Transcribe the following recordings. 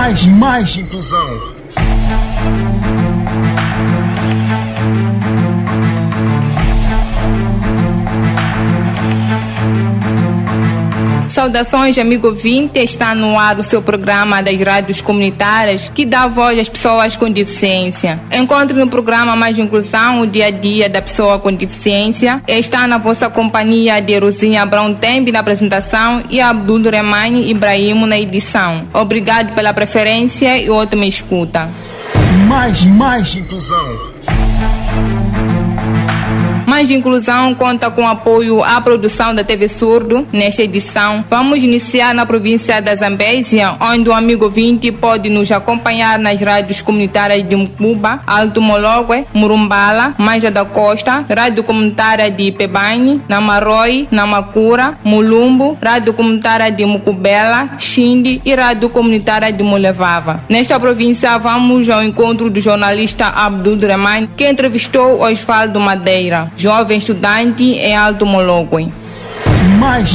Mais inclusão. Saudações, amigo ouvinte, está no ar o seu programa das rádios comunitárias que dá voz às pessoas com deficiência. Encontre no programa Mais Inclusão o dia a dia da pessoa com deficiência. Está na vossa companhia de Rosinha Brown Tembe na apresentação e Abdul Remani Ibrahim na edição. Obrigado pela preferência e ótima escuta. Mais inclusão. Mais Inclusão conta com apoio à produção da TV Surdo. Nesta edição, vamos iniciar na província da Zambésia, onde o amigo ouvinte pode nos acompanhar nas rádios comunitárias de Mkuba, Alto Mologwe, Murumbala, Manja da Costa, Rádio Comunitária de Pebanhe, Namaroi, Namakura, Mulumbo, Rádio Comunitária de Mukubela, Xindi e Rádio Comunitária de Mulevava. Nesta província, vamos ao encontro do jornalista Abdul Rahman, que entrevistou Osvaldo Madeira, jovem estudante em Alto Mologwe. Mais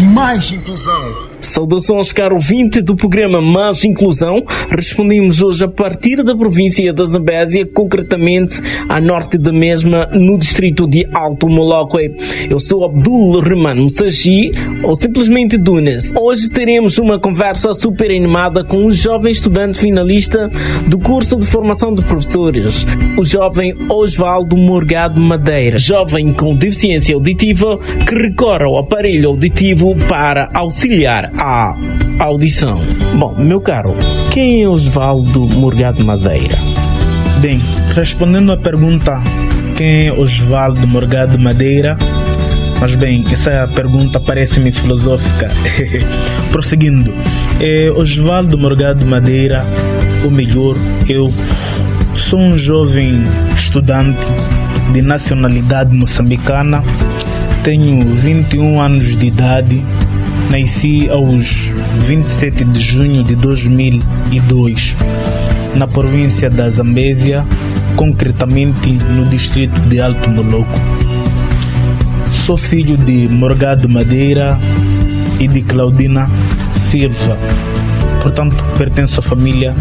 inclusão. Saudações, caro ouvinte do programa Mais Inclusão. Respondemos hoje a partir da província da Zambésia, concretamente a norte da mesma, no distrito de Alto Mologwe. Eu sou Abdul Rahman Mussaji, ou simplesmente Dunas. Hoje teremos uma conversa super animada com um jovem estudante finalista do curso de formação de professores, o jovem Osvaldo Morgado Madeira, jovem com deficiência auditiva que recorre ao aparelho auditivo para auxiliar a audição. Bom, meu caro, quem é Osvaldo Morgado Madeira? Bem, respondendo à pergunta quem é Osvaldo Morgado Madeira, mas bem, essa pergunta parece-me filosófica. Prosseguindo, Osvaldo Morgado Madeira, ou melhor, eu sou um jovem estudante de nacionalidade moçambicana, tenho 21 anos de idade. Nasci aos 27 de junho de 2002, na província da Zambésia, concretamente no distrito de Alto Mologwe. Sou filho de Morgado Madeira e de Claudina Silva, portanto pertenço à família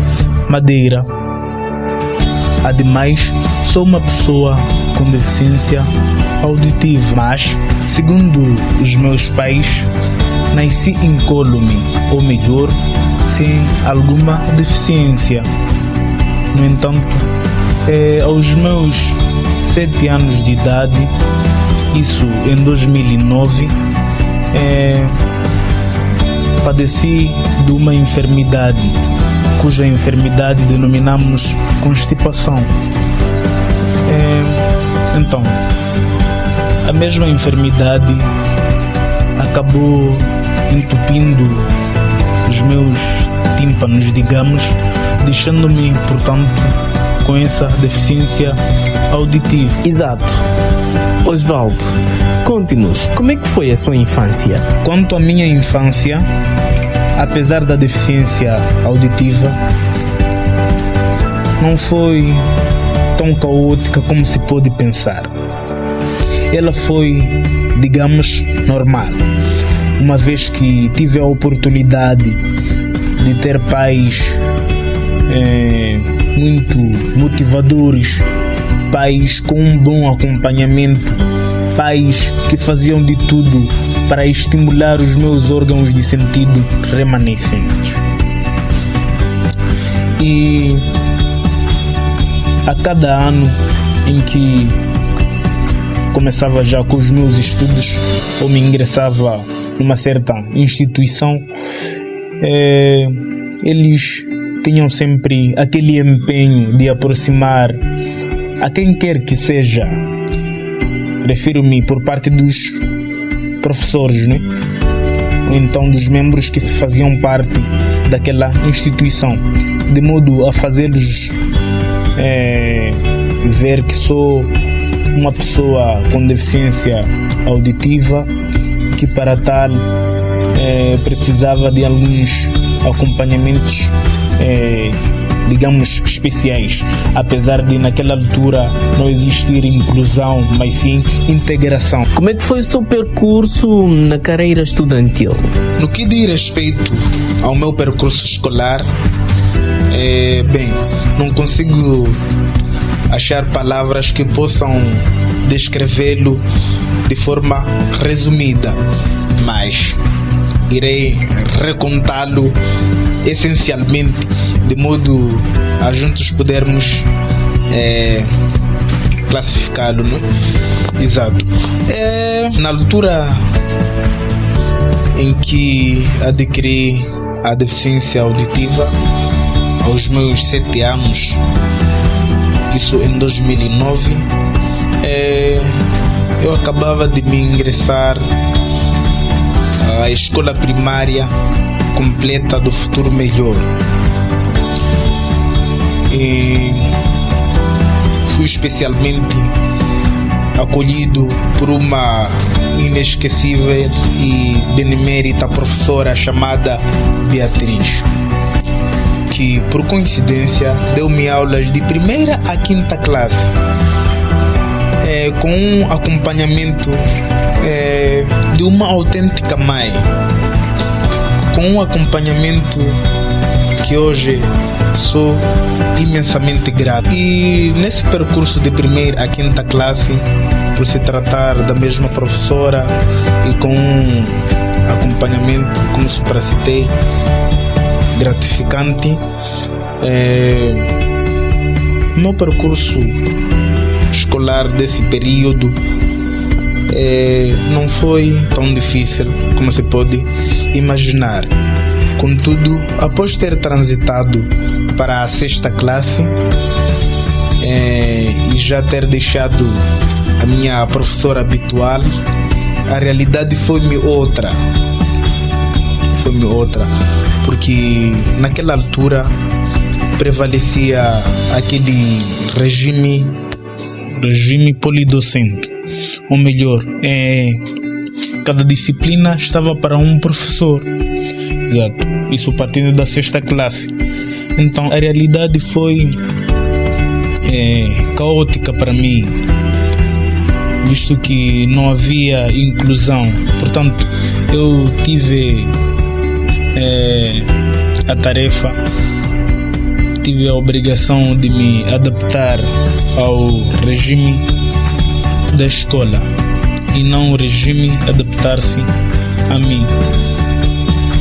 Madeira. Ademais, sou uma pessoa com deficiência auditiva, mas, segundo os meus pais, nasci incólume, ou melhor, sem alguma deficiência. No entanto, aos meus 7 anos de idade, isso em 2009, padeci de uma enfermidade, cuja enfermidade denominamos constipação. Então, a mesma enfermidade acabou entupindo os meus tímpanos, digamos, deixando-me, portanto, com essa deficiência auditiva. Exato. Osvaldo, conte-nos, como é que foi a sua infância? Quanto à minha infância, apesar da deficiência auditiva, não foi tão caótica como se pode pensar. Ela foi, digamos, normal, uma vez que tive a oportunidade de ter pais muito motivadores, pais com um bom acompanhamento, pais que faziam de tudo para estimular os meus órgãos de sentido remanescentes. E a cada ano em que começava já com os meus estudos ou me ingressava numa certa instituição, eles tinham sempre aquele empenho de aproximar a quem quer que seja, refiro-me por parte dos professores, né? Ou então dos membros que faziam parte daquela instituição, de modo a fazê-los ver que sou uma pessoa com deficiência auditiva, que para tal precisava de alguns acompanhamentos, digamos, especiais, apesar de naquela altura não existir inclusão, mas sim integração. Como é que foi o seu percurso na carreira estudantil? No que diz respeito ao meu percurso escolar, Bem, não consigo achar palavras que possam descrevê-lo de forma resumida, mas irei recontá-lo essencialmente, de modo a juntos podermos classificá-lo, né? Exato. Na altura em que adquiri a deficiência auditiva, aos meus 7 anos, isso em 2009, eu acabava de me ingressar à escola primária completa do Futuro Melhor. E fui especialmente acolhido por uma inesquecível e benemérita professora chamada Beatriz, que por coincidência deu-me aulas de 1ª a 5ª classe, com um acompanhamento de uma autêntica mãe, com um acompanhamento que hoje sou imensamente grato. E nesse percurso de 1ª a 5ª classe, por se tratar da mesma professora e com um acompanhamento, como supracitei, gratificante, no percurso escolar desse período não foi tão difícil como se pode imaginar. Contudo, após ter transitado para a 6ª classe e já ter deixado a minha professora habitual, a realidade foi-me outra, porque naquela altura prevalecia aquele regime polidocente, ou melhor, cada disciplina estava para um professor. Exato, isso partindo da 6ª classe. Então a realidade foi caótica para mim, visto que não havia inclusão. Portanto, eu tive a obrigação de me adaptar ao regime da escola e não o regime adaptar-se a mim,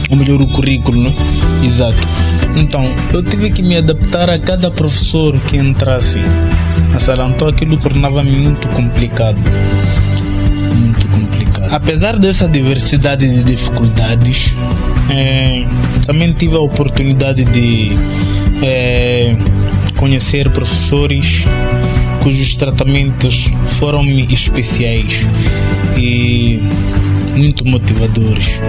ou melhor, o currículo, né? Exato. Então eu tive que me adaptar a cada professor que entrasse na sala, então aquilo tornava-me muito complicado. Apesar dessa diversidade de dificuldades, também tive a oportunidade de conhecer professores cujos tratamentos foram-me especiais e muito motivadores.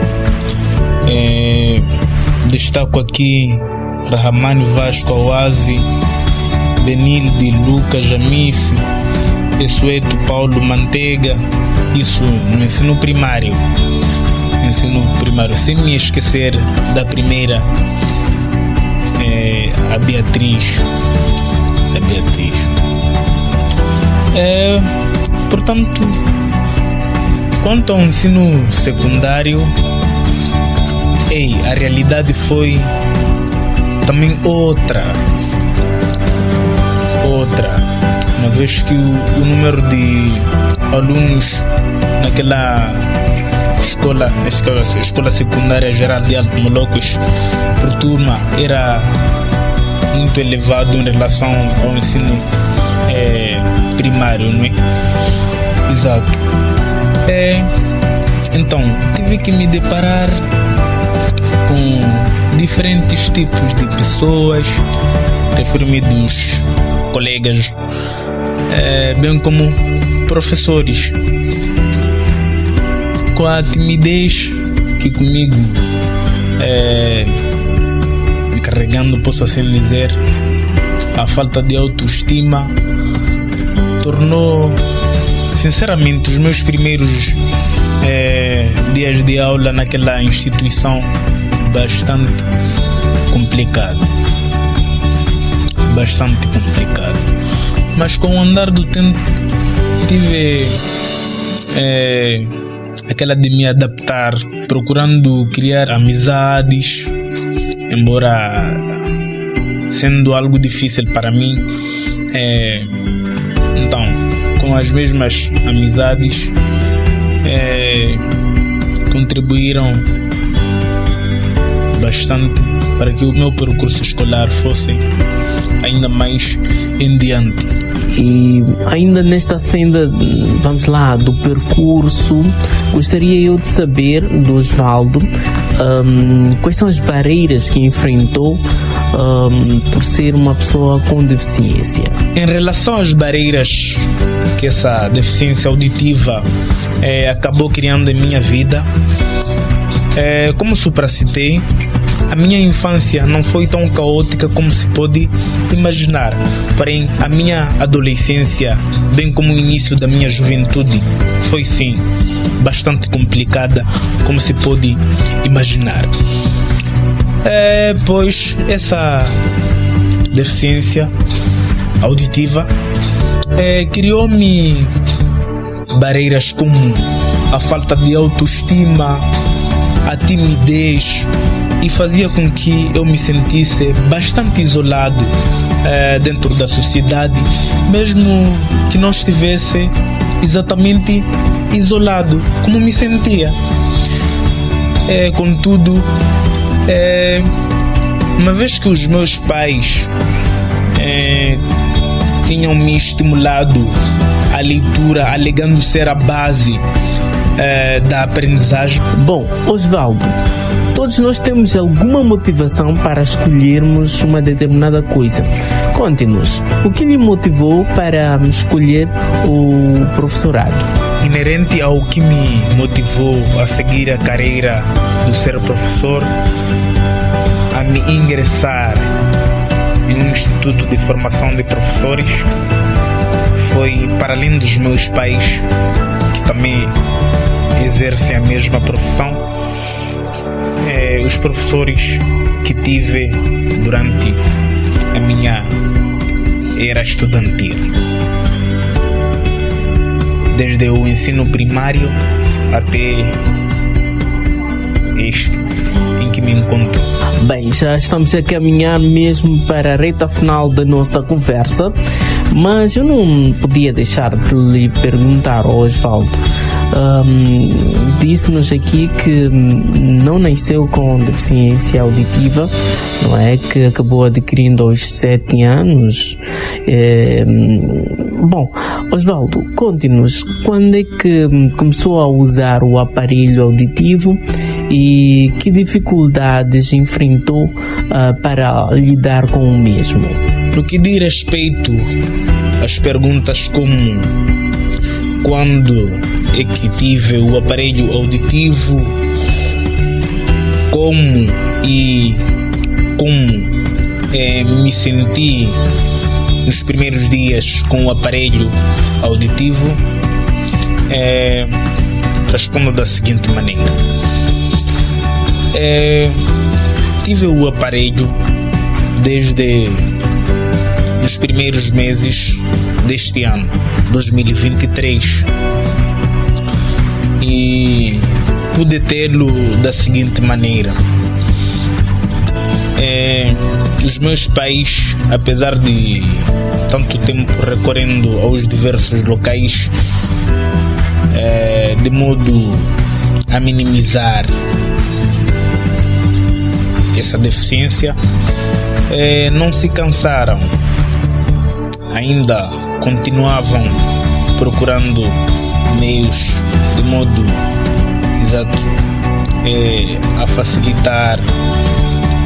Destaco aqui Rahamani Vasco Awazi, Benilde Lucas Jamice, Essueto Paulo Manteiga, isso no ensino primário, sem me esquecer da primeira, a Beatriz. Portanto, quanto ao ensino secundário, a realidade foi também outra, uma vez que o número de alunos naquela escola secundária geral de Alto Molocos por turma era muito elevado em relação ao ensino primário, não é? Exato. Então tive que me deparar com diferentes tipos de pessoas, refiro-me dos colegas, bem como professores, com a timidez que comigo carregando, posso assim dizer, a falta de autoestima tornou, sinceramente, os meus primeiros dias de aula naquela instituição bastante complicado. Mas com o andar do tempo tive aquela de me adaptar, procurando criar amizades, embora sendo algo difícil para mim. Então, com as mesmas amizades, contribuíram bastante para que o meu percurso escolar fosse ainda mais em diante. E ainda nesta senda, vamos lá, do percurso, gostaria eu de saber do Osvaldo quais são as barreiras que enfrentou por ser uma pessoa com deficiência. Em relação às barreiras que essa deficiência auditiva acabou criando em minha vida, como supracitei, a minha infância não foi tão caótica como se pode imaginar, porém a minha adolescência, bem como o início da minha juventude, foi sim bastante complicada, como se pode imaginar. Pois essa deficiência auditiva criou-me barreiras como a falta de autoestima, a timidez, e fazia com que eu me sentisse bastante isolado dentro da sociedade, mesmo que não estivesse exatamente isolado como me sentia. Contudo, uma vez que os meus pais tinham me estimulado à leitura, alegando ser a base da aprendizagem. Bom, Osvaldo, todos nós temos alguma motivação para escolhermos uma determinada coisa. Conte-nos, o que lhe motivou para escolher o professorado? Inerente ao que me motivou a seguir a carreira do ser professor, a me ingressar em um instituto de formação de professores, foi, para além dos meus pais, que também exercem a mesma profissão, os professores que tive durante a minha era estudantil, desde o ensino primário até este em que me encontro. Bem, já estamos a caminhar mesmo para a reta final da nossa conversa, mas eu não podia deixar de lhe perguntar ao Osvaldo. Disse-nos aqui que não nasceu com deficiência auditiva, não é? Que acabou adquirindo aos 7 anos. Bom, Osvaldo, conte-nos, quando é que começou a usar o aparelho auditivo e que dificuldades enfrentou para lidar com o mesmo? No que diz respeito às perguntas como quando é que tive o aparelho auditivo, como me senti nos primeiros dias com o aparelho auditivo, respondo da seguinte maneira. Tive o aparelho desde os primeiros meses deste ano, 2023, e pude tê-lo da seguinte maneira. Os meus pais, apesar de tanto tempo recorrendo aos diversos locais de modo a minimizar essa deficiência, não se cansaram, ainda continuavam procurando meios de modo exato a facilitar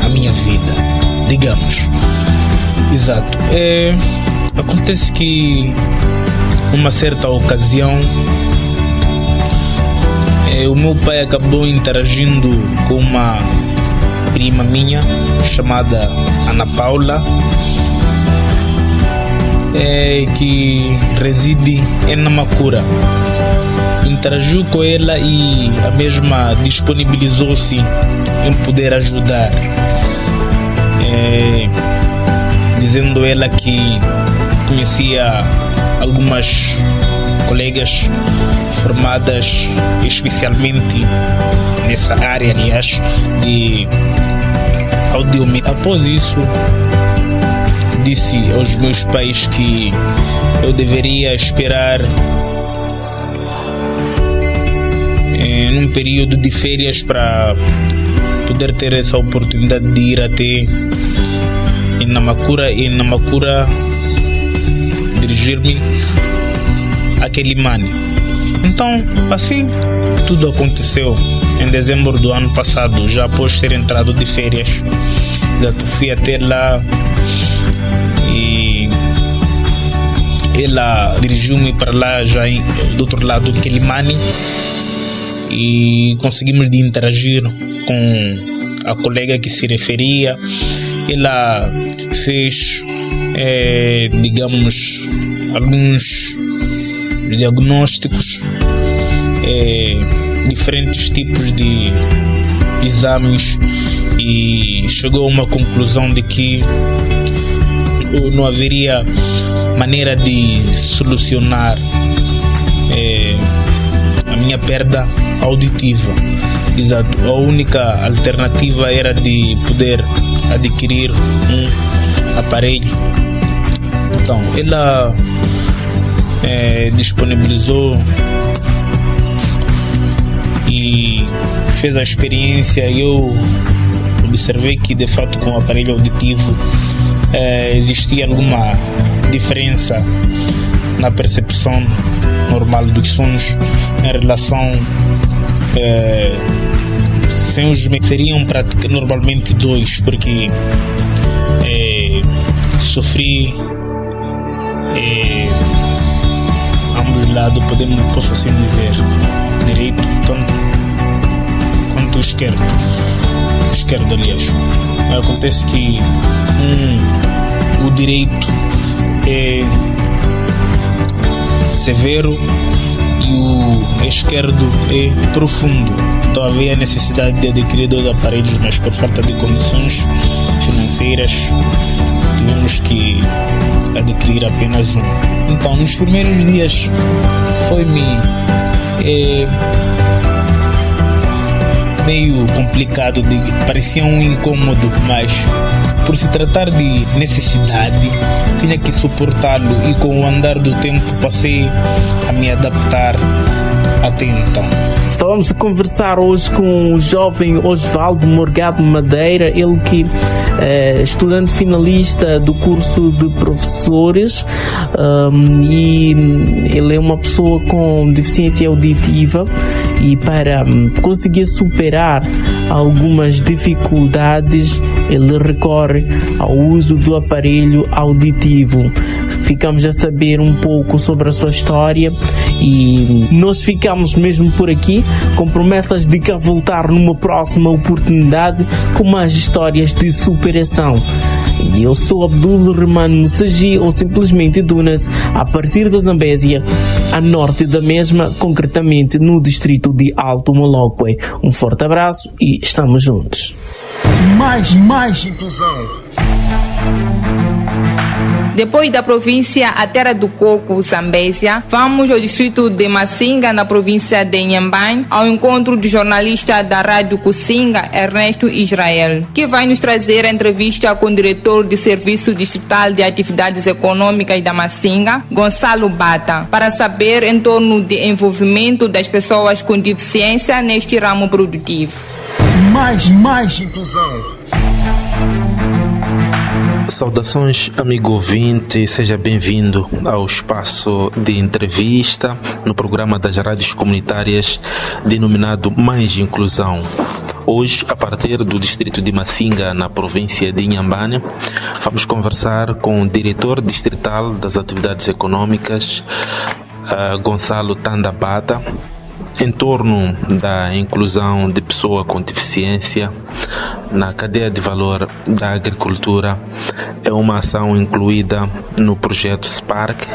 a minha vida, digamos. Exato. Acontece que numa certa ocasião o meu pai acabou interagindo com uma prima minha chamada Ana Paula, que reside em Namacura. Interagiu com ela e a mesma disponibilizou-se em poder ajudar, dizendo ela que conhecia algumas colegas formadas especialmente nessa área, aliás, de audiometria. Após isso, disse aos meus pais que eu deveria esperar num período de férias para poder ter essa oportunidade de ir até Namakura e Namakura dirigir-me a Quelimane. Então, assim tudo aconteceu em dezembro do ano passado, já após ter entrado de férias. Já fui até lá e ela dirigiu-me para lá, já do outro lado de Quelimane, e conseguimos de interagir com a colega que se referia. Ela fez, digamos, alguns diagnósticos, diferentes tipos de exames, e chegou a uma conclusão de que não haveria maneira de solucionar a minha perda auditiva. Exato. A única alternativa era de poder adquirir um aparelho. Então, ela disponibilizou e fez a experiência. Eu observei que, de fato, com o aparelho auditivo existia alguma diferença na percepção normal dos sons em relação sem os seriam normalmente 2, porque sofri ambos lados, posso assim dizer, direito tanto quanto esquerdo, aliás. Acontece que o direito é severo e o esquerdo é profundo. Então havia necessidade de adquirir 2 aparelhos, mas por falta de condições financeiras tivemos que adquirir apenas um. Então, nos primeiros dias foi-me meio complicado, parecia um incômodo, mas por se tratar de necessidade tinha que suportá-lo, e com o andar do tempo passei a me adaptar até então. Estávamos a conversar hoje com o jovem Osvaldo Morgado Madeira, ele que é estudante finalista do curso de professores, e ele é uma pessoa com deficiência auditiva, e para conseguir superar algumas dificuldades ele recorre ao uso do aparelho auditivo. Ficamos a saber um pouco sobre a sua história e nós ficamos mesmo por aqui, com promessas de que a voltar numa próxima oportunidade com mais histórias de superação. Eu sou Abdul Rahman Moussagi, ou simplesmente Dunas, a partir da Zambésia, a norte da mesma, concretamente no distrito de Alto Moloque. Um forte abraço e estamos juntos. Mais inclusão. Depois da província a Terra do Coco, Zambésia, vamos ao distrito de Masinga, na província de Inhambane, ao encontro do jornalista da Rádio Kusinga, Ernesto Israel, que vai nos trazer a entrevista com o diretor do Serviço Distrital de Atividades Econômicas da Masinga, Gonçalo Bata, para saber em torno do envolvimento das pessoas com deficiência neste ramo produtivo. Mais inclusão. Saudações, amigo ouvinte, seja bem-vindo ao espaço de entrevista no programa das rádios comunitárias denominado Mais Inclusão. Hoje, a partir do distrito de Masinga, na província de Inhambane, vamos conversar com o diretor distrital das atividades econômicas, Gonçalo Tanda Bata, em torno da inclusão de pessoa com deficiência na cadeia de valor da agricultura. É uma ação incluída no projeto Spark,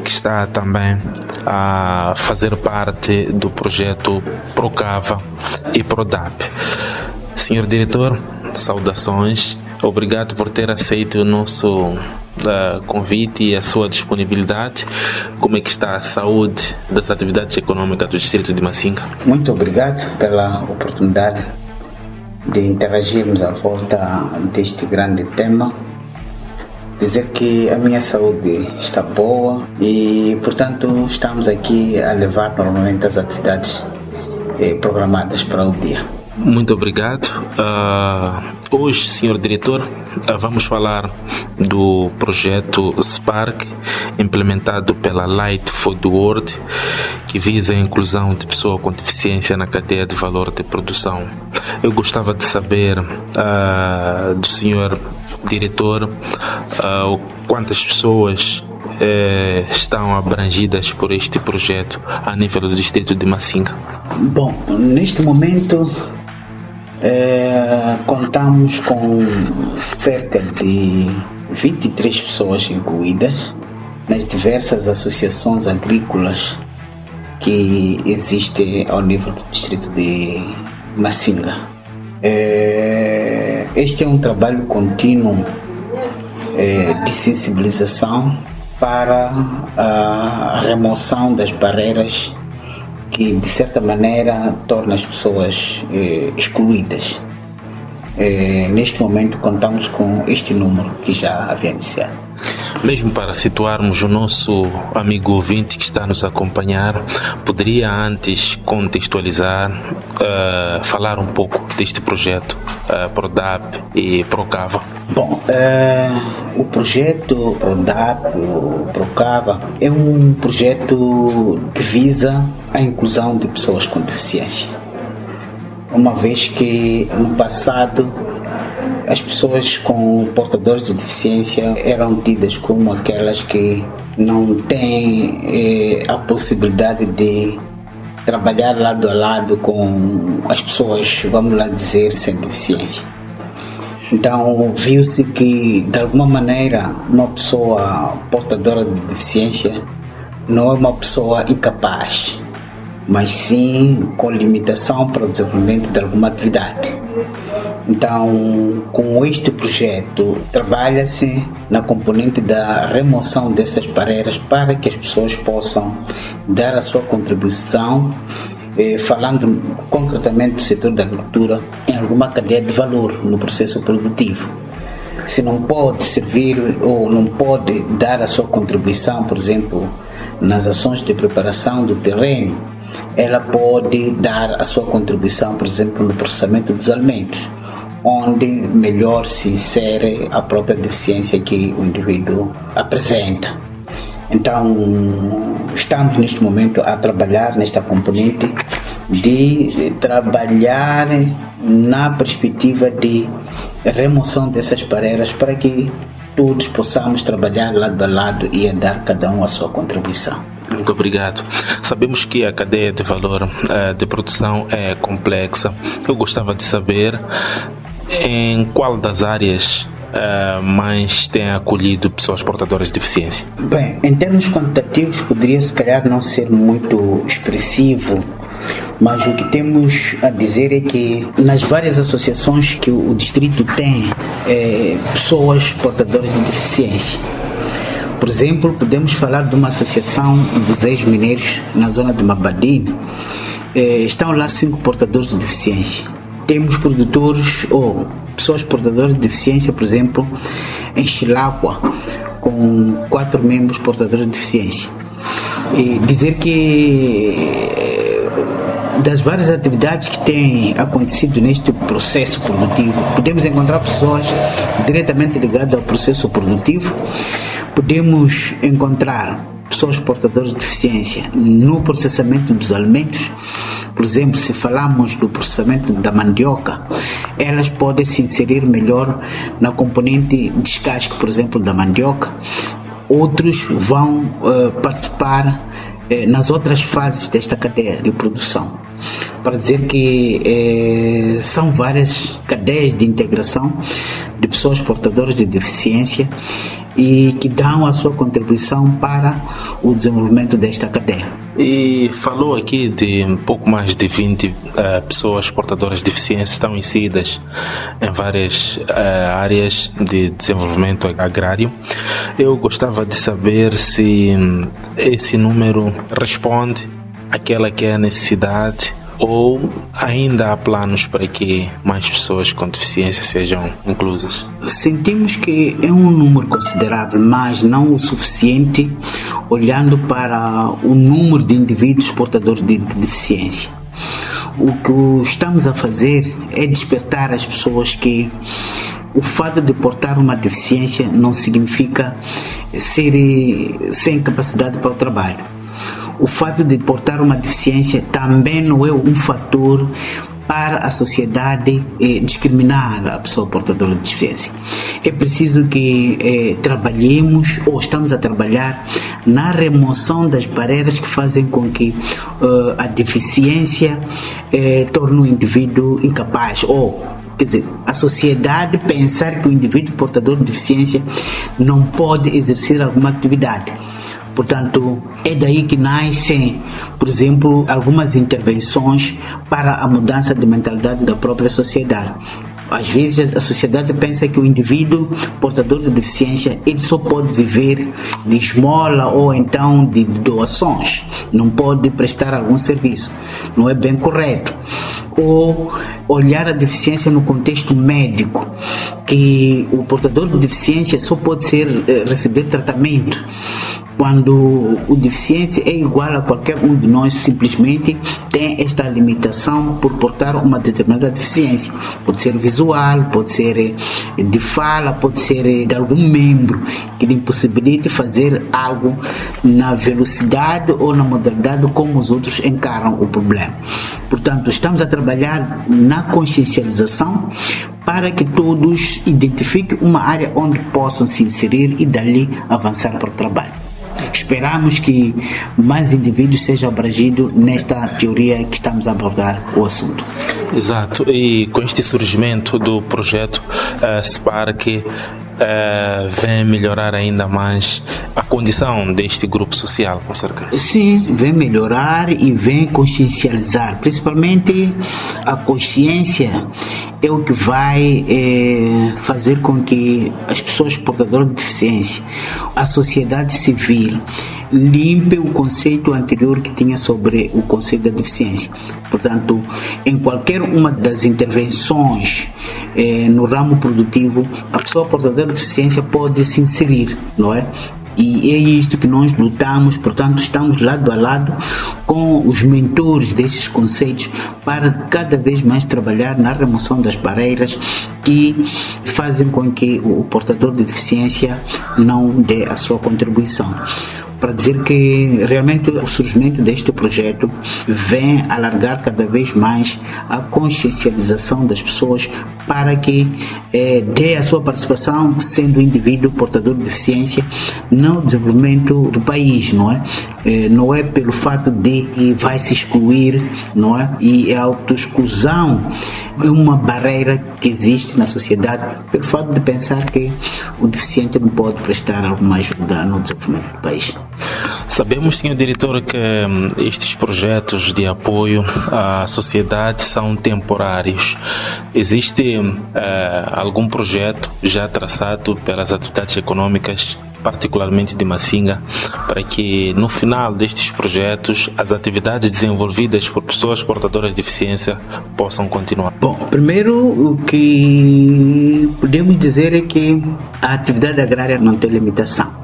que está também a fazer parte do projeto Procava e Prodap. Senhor diretor, saudações. Obrigado por ter aceito o nosso convite e a sua disponibilidade. Como é que está a saúde das atividades econômicas do distrito de Masinga? Muito obrigado pela oportunidade de interagirmos à volta deste grande tema dizer que a minha saúde está boa e, portanto, estamos aqui a levar normalmente as atividades programadas para o dia. Muito obrigado. Hoje, senhor diretor, vamos falar do projeto Spark, implementado pela Light Food World, que visa a inclusão de pessoas com deficiência na cadeia de valor de produção. Eu gostava de saber do senhor diretor quantas pessoas estão abrangidas por este projeto a nível do distrito de Massinga. Bom, neste momento contamos com cerca de 23 pessoas incluídas nas diversas associações agrícolas que existem ao nível do distrito de Massinga. Este é um trabalho contínuo de sensibilização para a remoção das barreiras que, de certa maneira, torna as pessoas excluídas. Neste momento, contamos com este número que já havia iniciado. Mesmo para situarmos o nosso amigo ouvinte que está a nos acompanhar, poderia antes contextualizar, falar um pouco deste projeto PRODAP e PROCAVA? Bom, o projeto PRODAP, o PROCAVA, é um projeto que visa a inclusão de pessoas com deficiência. Uma vez que no passado as pessoas com portadores de deficiência eram tidas como aquelas que não têm a possibilidade de trabalhar lado a lado com as pessoas, vamos lá dizer, sem deficiência. Então, viu-se que, de alguma maneira, uma pessoa portadora de deficiência não é uma pessoa incapaz, mas sim com limitação para o desenvolvimento de alguma atividade. Então, com este projeto, trabalha-se na componente da remoção dessas barreiras para que as pessoas possam dar a sua contribuição, falando concretamente do setor da agricultura, em alguma cadeia de valor no processo produtivo. Se não pode servir ou não pode dar a sua contribuição, por exemplo, nas ações de preparação do terreno, ela pode dar a sua contribuição, por exemplo, no processamento dos alimentos, onde melhor se insere a própria deficiência que o indivíduo apresenta. Então, estamos neste momento a trabalhar nesta componente de trabalhar na perspectiva de remoção dessas barreiras para que todos possamos trabalhar lado a lado e a dar cada um a sua contribuição. Muito obrigado. Sabemos que a cadeia de valor de produção é complexa. Eu gostava de saber em qual das áreas mais tem acolhido pessoas portadoras de deficiência. Bem, em termos quantitativos poderia se calhar não ser muito expressivo, mas o que temos a dizer é que nas várias associações que o distrito tem pessoas portadoras de deficiência. Por exemplo, podemos falar de uma associação dos ex-mineiros na zona de Mabadine. Estão lá 5 portadores de deficiência. Temos produtores ou pessoas portadoras de deficiência, por exemplo, em Chilagua, com 4 membros portadores de deficiência. E dizer que das várias atividades que têm acontecido neste processo produtivo, podemos encontrar pessoas diretamente ligadas ao processo produtivo, podemos encontrar pessoas portadoras de deficiência no processamento dos alimentos. Por exemplo, se falamos do processamento da mandioca, elas podem se inserir melhor na componente descasque, por exemplo, da mandioca. Outros vão participar nas outras fases desta cadeia de produção. Para dizer que são várias cadeias de integração de pessoas portadoras de deficiência e que dão a sua contribuição para o desenvolvimento desta cadeia. E falou aqui de um pouco mais de 20 pessoas portadoras de deficiência estão inseridas em várias áreas de desenvolvimento agrário. Eu gostava de saber se esse número responde àquela que é a necessidade ou ainda há planos para que mais pessoas com deficiência sejam inclusas? Sentimos que é um número considerável, mas não o suficiente olhando para o número de indivíduos portadores de deficiência. O que estamos a fazer é despertar as pessoas que o fato de portar uma deficiência não significa ser sem capacidade para o trabalho. O fato de portar uma deficiência também não é um fator para a sociedade discriminar a pessoa portadora de deficiência. É preciso que trabalhemos, ou estamos a trabalhar, na remoção das barreiras que fazem com que a deficiência torne o indivíduo incapaz, ou quer dizer, a sociedade pensar que o indivíduo portador de deficiência não pode exercer alguma atividade. Portanto, é daí que nascem, por exemplo, algumas intervenções para a mudança de mentalidade da própria sociedade. Às vezes a sociedade pensa que o indivíduo portador de deficiência ele só pode viver de esmola ou então de doações, não pode prestar algum serviço. Não é bem correto. Ou olhar a deficiência no contexto médico, que o portador de deficiência só pode receber tratamento quando o deficiente é igual a qualquer um de nós, simplesmente tem esta limitação por portar uma determinada deficiência. Pode ser visual, pode ser de fala, pode ser de algum membro que lhe impossibilite fazer algo na velocidade ou na modalidade como os outros encaram o problema. Portanto, estamos a trabalhar na consciencialização para que todos identifiquem uma área onde possam se inserir e dali avançar para o trabalho. Esperamos que mais indivíduos sejam abrangidos nesta teoria que estamos a abordar o assunto. Exato, e com este surgimento do projeto Spark vem melhorar ainda mais a condição deste grupo social, com certeza. Sim, vem melhorar e vem consciencializar, principalmente a consciência é o que vai fazer com que as pessoas portadoras de deficiência, a sociedade civil, limpe o conceito anterior que tinha sobre o conceito da deficiência. Portanto, em qualquer uma das intervenções no ramo produtivo, a pessoa portadora de deficiência pode se inserir, não é? E é isto que nós lutamos, portanto, estamos lado a lado com os mentores desses conceitos para cada vez mais trabalhar na remoção das barreiras que fazem com que o portador de deficiência não dê a sua contribuição. Para dizer que realmente o surgimento deste projeto vem alargar cada vez mais a consciencialização das pessoas para que dê a sua participação, sendo indivíduo portador de deficiência, no desenvolvimento do país, não é? Não é pelo fato de que vai se excluir, não é? E a autoexclusão é uma barreira que existe na sociedade pelo fato de pensar que o deficiente não pode prestar alguma ajuda no desenvolvimento do país. Sabemos, senhor diretor, que estes projetos de apoio à sociedade são temporários. Existe algum projeto já traçado pelas atividades econômicas, particularmente de Masinga, para que no final destes projetos as atividades desenvolvidas por pessoas portadoras de deficiência possam continuar? Bom, primeiro o que podemos dizer é que a atividade agrária não tem limitação.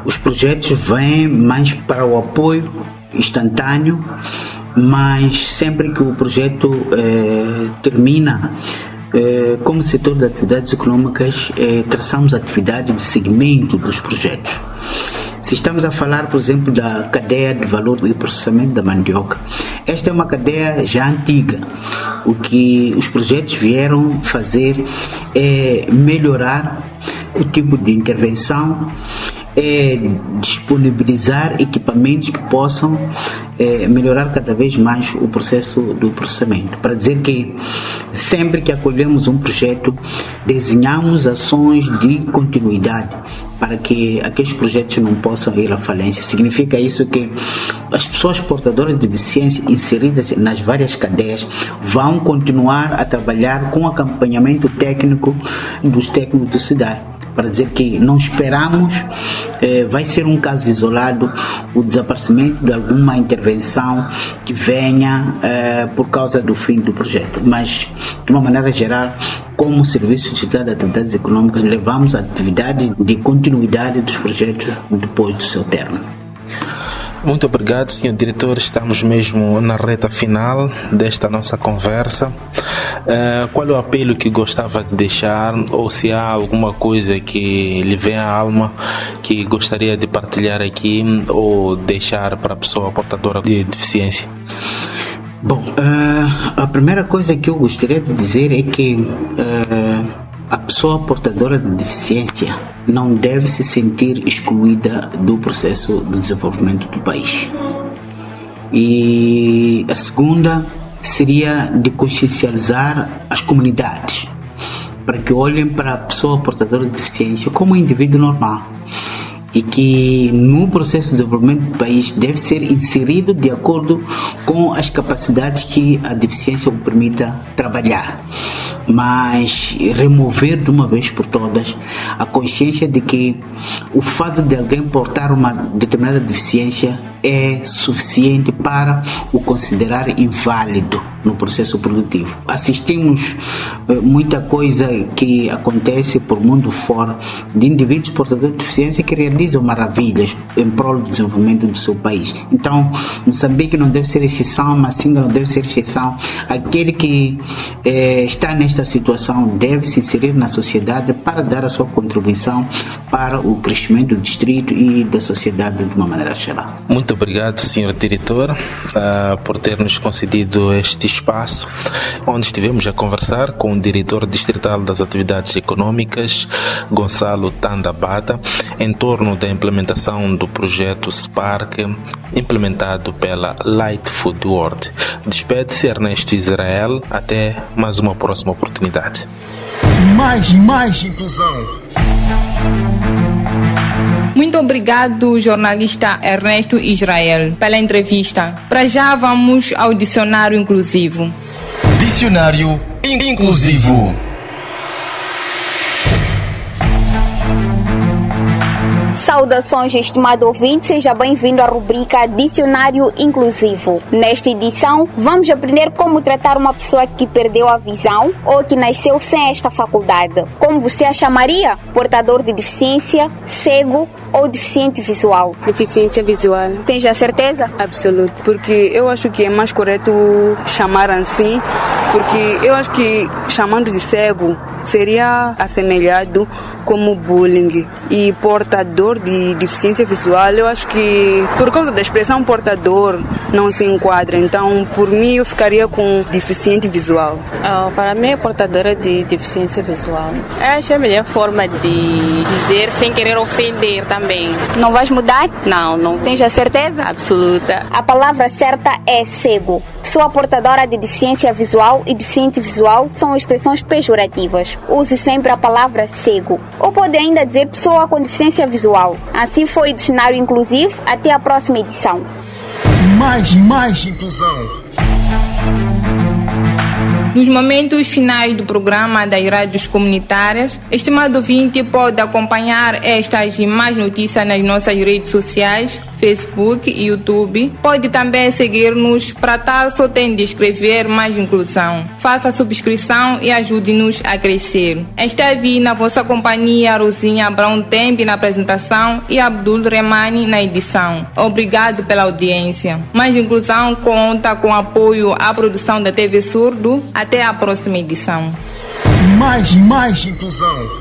Os projetos vêm mais para o apoio instantâneo, mas sempre que o projeto termina, como setor de atividades econômicas, traçamos atividades de segmento dos projetos. Se estamos a falar, por exemplo, da cadeia de valor e processamento da mandioca, esta é uma cadeia já antiga. O que os projetos vieram fazer é melhorar o tipo de intervenção, disponibilizar equipamentos que possam melhorar cada vez mais o processo do processamento. Para dizer que sempre que acolhemos um projeto, desenhamos ações de continuidade para que aqueles projetos não possam ir à falência. Significa isso que as pessoas portadoras de deficiência inseridas nas várias cadeias vão continuar a trabalhar com acompanhamento técnico dos técnicos da cidade. para dizer que não esperamos, vai ser um caso isolado, o desaparecimento de alguma intervenção que venha por causa do fim do projeto. Mas, de uma maneira geral, como Serviço Distrital de Atividades Econômicas, levamos a atividade de continuidade dos projetos depois do seu término. Muito obrigado, Sr. Diretor. Estamos mesmo na reta final desta nossa conversa. Qual é o apelo que gostava de deixar, ou se há alguma coisa que lhe vem à alma que gostaria de partilhar aqui ou deixar para a pessoa portadora de deficiência? Bom, a primeira coisa que eu gostaria de dizer é que a pessoa portadora de deficiência não deve se sentir excluída do processo de desenvolvimento do país. E a segunda seria de consciencializar as comunidades para que olhem para a pessoa portadora de deficiência como um indivíduo normal e que no processo de desenvolvimento do país deve ser inserido de acordo com as capacidades que a deficiência o permita trabalhar, mas remover de uma vez por todas a consciência de que o fato de alguém portar uma determinada deficiência é suficiente para o considerar inválido no processo produtivo. Assistimos muita coisa que acontece por mundo fora de indivíduos portadores de deficiência que realizam maravilhas em prol do desenvolvimento do seu país. Então, Moçambique não deve ser exceção, Massinga não deve ser exceção. Aquele que está nesta situação deve se inserir na sociedade para dar a sua contribuição para o crescimento do distrito e da sociedade de uma maneira geral. Muito obrigado, Sr. Diretor, por ter nos concedido este espaço, onde estivemos a conversar com o Diretor Distrital das Atividades Econômicas, Gonçalo Tandabata, em torno da implementação do projeto Spark, implementado pela Light Food World. Despede-se Ernesto Israel, até mais uma próxima oportunidade. Mais inclusão. Muito obrigado, jornalista Ernesto Israel, pela entrevista. Para já vamos ao dicionário inclusivo. Dicionário inclusivo. Saudações, estimado ouvinte, seja bem-vindo à rubrica Dicionário Inclusivo. Nesta edição, vamos aprender como tratar uma pessoa que perdeu a visão ou que nasceu sem esta faculdade. Como você a chamaria? Portador de deficiência, cego ou deficiente visual? Deficiência visual. Tens a certeza? Absoluto. Porque eu acho que é mais correto chamar assim, porque eu acho que chamando de cego seria assemelhado como bullying. E portador de deficiência visual, eu acho que por causa da expressão portador não se enquadra. Então, por mim, eu ficaria com deficiente visual. Para mim, é portadora de deficiência visual. Eu acho a melhor forma de dizer sem querer ofender também. Não vais mudar? Não. Tens a certeza? Absoluta. A palavra certa é cego. Pessoa portadora de deficiência visual e deficiente visual são expressões pejorativas. Use sempre a palavra cego. Ou pode ainda dizer pessoa com deficiência visual. Assim foi o Dicionário Inclusivo. Até a próxima edição. Mais inclusão. Nos momentos finais do programa das rádios comunitárias, estimado ouvinte pode acompanhar estas e mais notícias nas nossas redes sociais, Facebook e YouTube. Pode também seguir-nos. Para tal, só tem de escrever Mais Inclusão. Faça a subscrição e ajude-nos a crescer. Esteve na vossa companhia Rosinha Brown Tempe na apresentação e Abdul Remani na edição. Obrigado pela audiência. Mais Inclusão conta com apoio à produção da TV Surdo. Até a próxima edição. Mais inclusão.